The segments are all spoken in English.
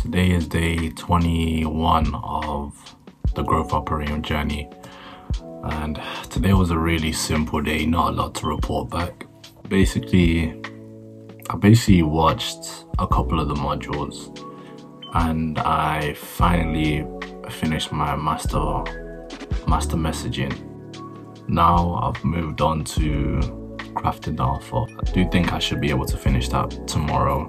Today is day 21 of the growth operating journey, and today was a really simple day, not a lot to report back. I basically watched a couple of the modules and I finally finished my master messaging. Now I've moved on to crafting the offer. I do think I should be able to finish that tomorrow.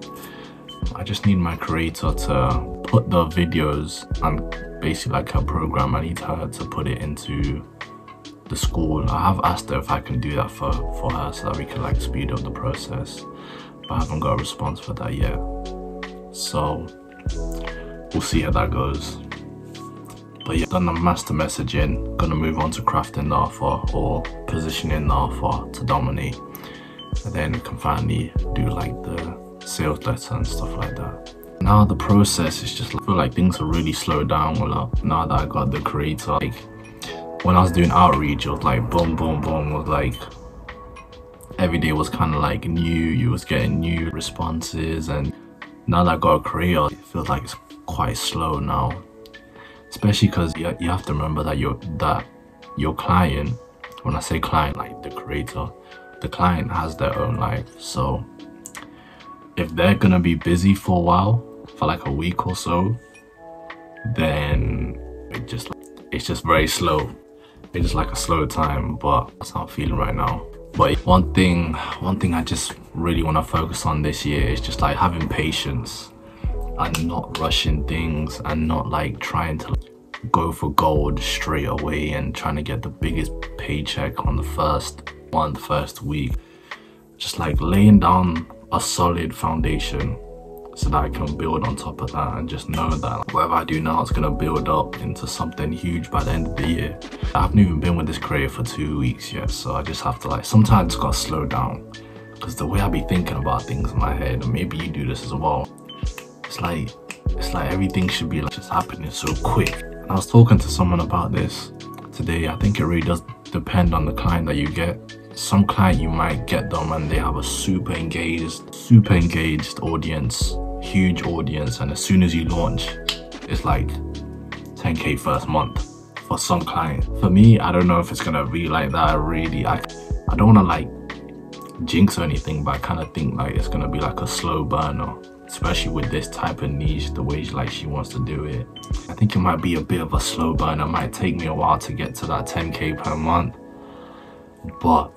I just need my creator to put the videos and basically like her program. I need her to put it into the school. I have asked her if I can do that for her so that we can like speed up the process, but I haven't got a response for that yet. So we'll see how that goes. But yeah, done the master messaging, gonna move on to crafting the offer or positioning the offer to dominate, and then we can finally do like the sales letter and stuff like that. Now the process is just, I feel like things are really slowed down now that I got the creator. Like when I was doing outreach, it was like boom boom boom, it was like every day was kind of like new, you was getting new responses. And now that I got a creator, it feels like it's quite slow now, especially because you have to remember that your client, when I say client, like the creator, the client has their own life. So if they're gonna be busy for a while, for like a week or so, then it's just very slow. It's just like a slow time, but that's how I'm feeling right now. But one thing I just really want to focus on this year is just like having patience and not rushing things and not like trying to go for gold straight away and trying to get the biggest paycheck on the first month, first week. Just like laying down a solid foundation so that I can build on top of that, and just know that whatever I do now is gonna build up into something huge by the end of the year. I haven't even been with this creator for 2 weeks yet, so I just have to like, sometimes it's gotta slow down, because the way I be thinking about things in my head, and maybe you do this as well, it's like everything should be like just happening so quick. And I was talking to someone about this today. I think it really does depend on the client that you get. Some client, you might get them and they have a super engaged audience, huge audience, and as soon as you launch, it's like 10K first month for some client. For me, I don't know if it's gonna be like that. I don't wanna like jinx or anything, but I kind of think like it's gonna be like a slow burner, especially with this type of niche, the way she wants to do it. I think it might be a bit of a slow burner. It might take me a while to get to that 10K per month, but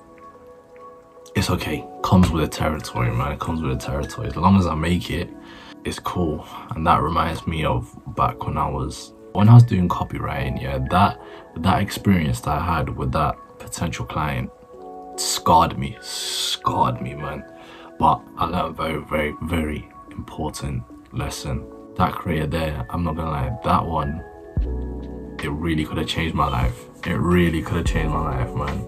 it's okay. Comes with the territory, man. It comes with the territory. As long as I make it, it's cool. And that reminds me of back when I was doing copywriting. Yeah, that experience that I had with that potential client scarred me, man. But I learned a very, very, very important lesson. That creator there, I'm not gonna lie, that one, it really could have changed my life. It really could have changed my life, man.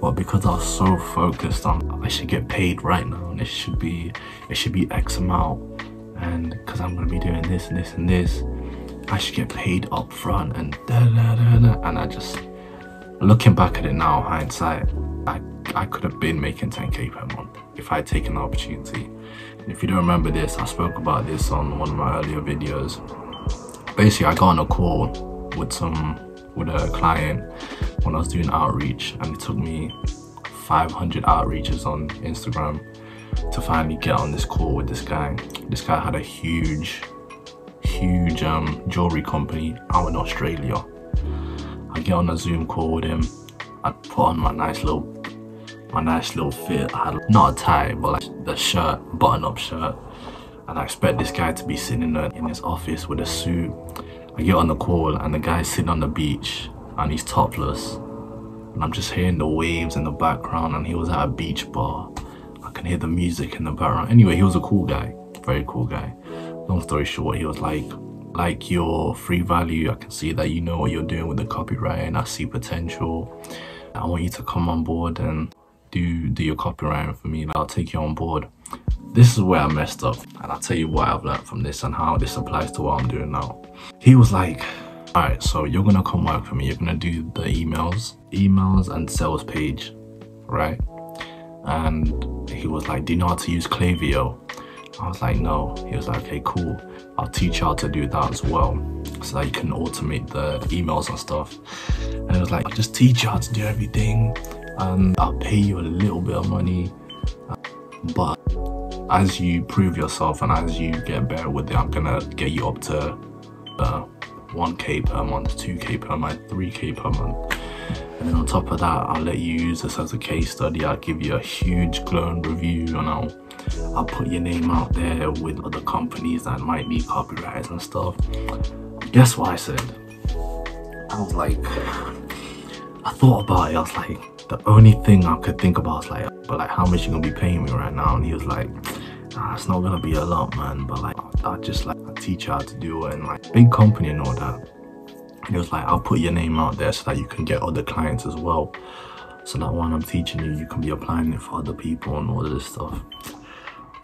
But because I was so focused on I should get paid right now, and it should be X amount, and because I'm gonna be doing this and this and this, I should get paid up front, and and I just, looking back at it now, hindsight, I could have been making 10K per month if I had taken the opportunity. And if you don't remember this, I spoke about this on one of my earlier videos. Basically, I got on a call with a client when I was doing outreach, and it took me 500 outreaches on Instagram to finally get on this call with this guy. This guy had a huge jewelry company out in Australia. I get on a Zoom call with him. I put on my nice little fit. I had not a tie, but like the shirt, button-up shirt, and I expect this guy to be sitting in his office with a suit. I get on the call and the guy's sitting on the beach and he's topless, and I'm just hearing the waves in the background, and he was at a beach bar. I can hear the music in the background. Anyway, he was a cool guy, very cool guy. Long story short, he was like your free value, I can see that you know what you're doing with the copywriting. I see potential. I want you to come on board and do your copywriting for me. I'll take you on board. This is where I messed up, and I'll tell you what I've learned from this and how this applies to what I'm doing now. He was like, all right, so you're gonna come work for me. You're gonna do the emails and sales page, right? And he was like, do you know how to use Klaviyo? I was like, no. He was like, okay, cool. I'll teach you how to do that as well, so that you can automate the emails and stuff. And it was like, I'll just teach you how to do everything. I'll pay you a little bit of money. But as you prove yourself and as you get better with it, I'm gonna get you up to 1K per month, 2K per month, 3K per month. And then on top of that, I'll let you use this as a case study. I'll give you a huge glowing review, and I'll put your name out there with other companies that might need copywriters and stuff. Guess what I said? I was like, I thought about it. I was like, the only thing I could think about was like, but like, how much you gonna be paying me right now? And he was like, nah, it's not gonna be a lot, man. But like, I'll just like, I'll teach you how to do it, and like, big company and all that. And he was like, I'll put your name out there so that you can get other clients as well. So that when I'm teaching you, you can be applying it for other people and all this stuff.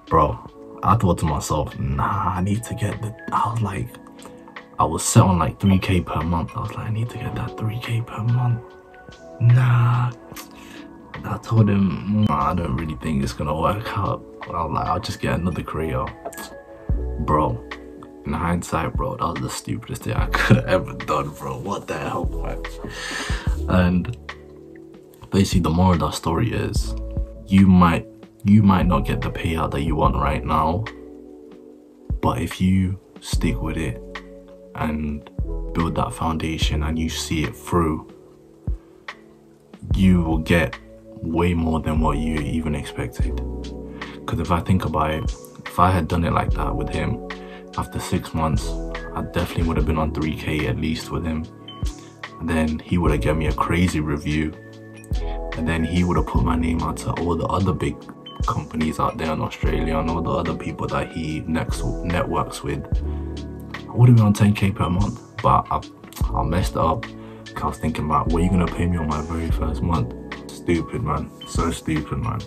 Bro, I thought to myself, nah, I need to get the, I was set on like 3K per month. I was like, I need to get that 3K per month. Nah. I told him, nah, I don't really think it's gonna work out. I was like, I'll just get another career. Bro, in hindsight, bro, that was the stupidest thing I could have ever done, bro. What the hell, man? And basically, the moral of that story is, you might not get the payout that you want right now, but if you stick with it and build that foundation and you see it through, you will get way more than what you even expected. Because if I think about it, if I had done it like that with him, after 6 months, I definitely would have been on 3K at least with him. And then he would have given me a crazy review. And then he would have put my name out to all the other big companies out there in Australia and all the other people that he networks with. I would have been on 10K per month, but I messed it up. I was thinking about, what are you gonna pay me on my very first month? Stupid, man. So stupid, man.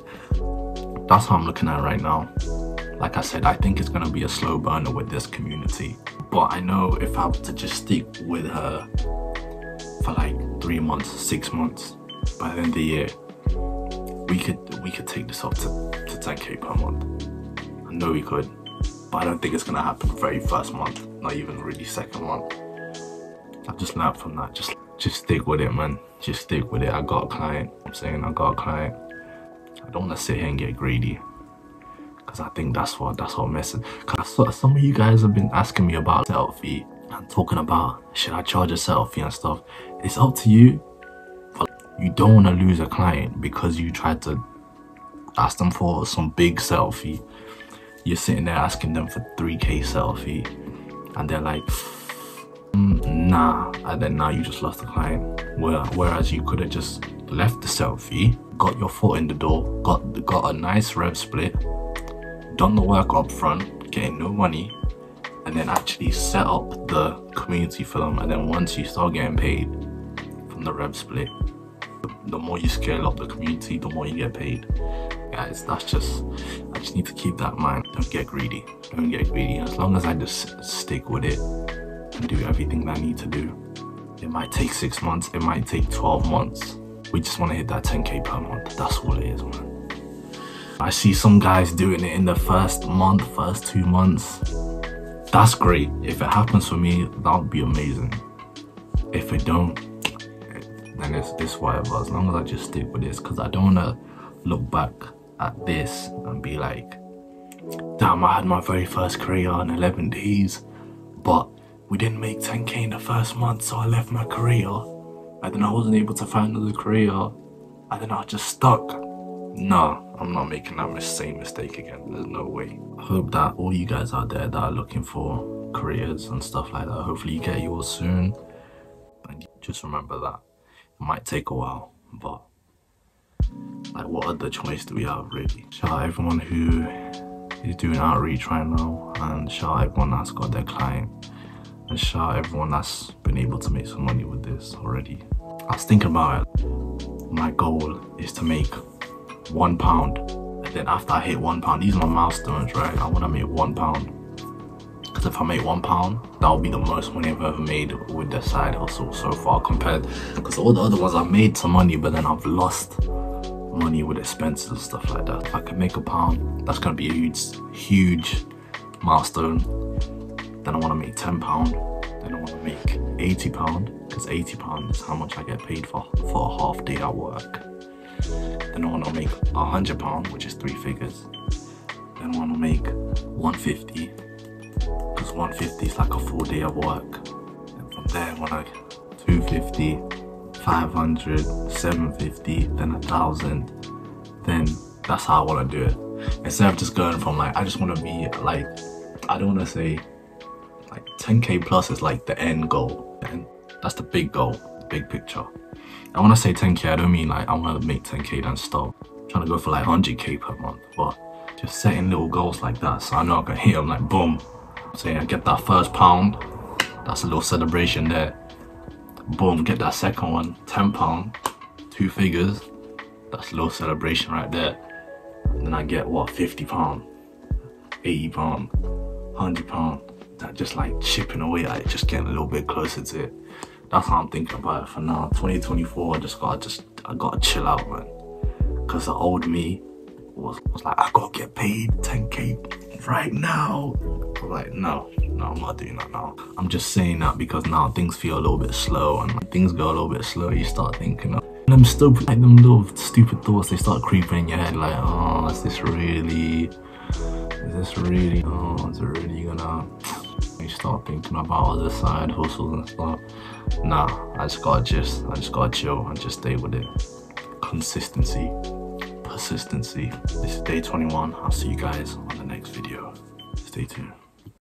That's how I'm looking at it right now. Like I said, I think it's gonna be a slow burner with this community. But I know if I were to just stick with her for like 3 months, 6 months, by the end of the year, we could take this up to 10K per month. I know we could, but I don't think it's gonna happen very first month, not even really second month. I've just learned from that. Just stick with it, man. Just stick with it. I got a client. I'm saying I got a client. I don't want to sit here and get greedy, because I think that's what messes. Because some of you guys have been asking me about selfie and talking about, should I charge a selfie and stuff. It's up to you. But you don't want to lose a client because you tried to ask them for some big selfie. You're sitting there asking them for 3K selfie, and they're like, nah, and then now you just lost the client. Whereas you could have just left the selfie, got your foot in the door, got a nice rev split, done the work up front, getting no money, and then actually set up the community film. And then once you start getting paid from the rev split, the more you scale up the community, the more you get paid. Guys, I just need to keep that in mind. Don't get greedy. Don't get greedy. As long as I just stick with it and do everything that I need to do, it might take 6 months, it might take 12 months. We just want to hit that 10K per month. That's all it is, man. I see some guys doing it in the first month, first 2 months. That's great. If it happens for me, that would be amazing. If it don't, then it's whatever. As long as I just stick with this, because I don't want to look back at this and be like, damn, I had my very first career in 11 days, but we didn't make 10K in the first month, so I left my career, and then I wasn't able to find another career, and then I was just stuck. No, I'm not making that same mistake again. There's no way. I hope that all you guys out there that are looking for careers and stuff like that, hopefully you get yours soon. And just remember that it might take a while, but like, what other choice do we have, really? Shout out everyone who is doing outreach right now, and shout out everyone that's got their client, and shout out everyone that's been able to make some money with this already. I was thinking about it. My goal is to make £1, and then after I hit £1, these are my milestones, right? I want to make £1, because if I make £1, that will be the most money I've ever made with the side hustle so far, compared, because all the other ones I've made some money, but then I've lost money with expenses and stuff like that. If I can make £1, that's gonna be a huge milestone. Then I want to make £10. Then I want to make £80, because £80 is how much I get paid for a half day at work. Then I want to make £100, which is 3 figures. Then I want to make 150, because 150 is like a full day of work. And from there, when I 250, 500, 750, then 1,000. Then that's how I want to do it. Instead of just going from like, I just want to be like, I don't want to say like 10k plus is like the end goal, and that's the big goal, the big picture. And when I say 10k, I don't mean like I want to make 10k then stop. I'm trying to go for like 100k per month, but just setting little goals like that so I know I can hit them like boom. Saying I get that first £1, that's a little celebration there. Boom, get that second one, £10, 2 figures, that's a little celebration right there. And then I get what, £50, £80, £100. That just like chipping away, like just getting a little bit closer to it. That's how I'm thinking about it for now. 2024, I gotta chill out, man. Cause the old me was like, I gotta get paid 10k right now. I'm like, no, I'm not doing that now. I'm just saying that because now things feel a little bit slow, and when things go a little bit slow, you start thinking of them little stupid thoughts. They start creeping in your head, like, oh, is this really, oh, is it really gonna? You start thinking about other side hustles and stuff. Nah, I just gotta chill and just stay with it. Consistency, persistency. This is day 21. I'll see you guys on the next video. Stay tuned.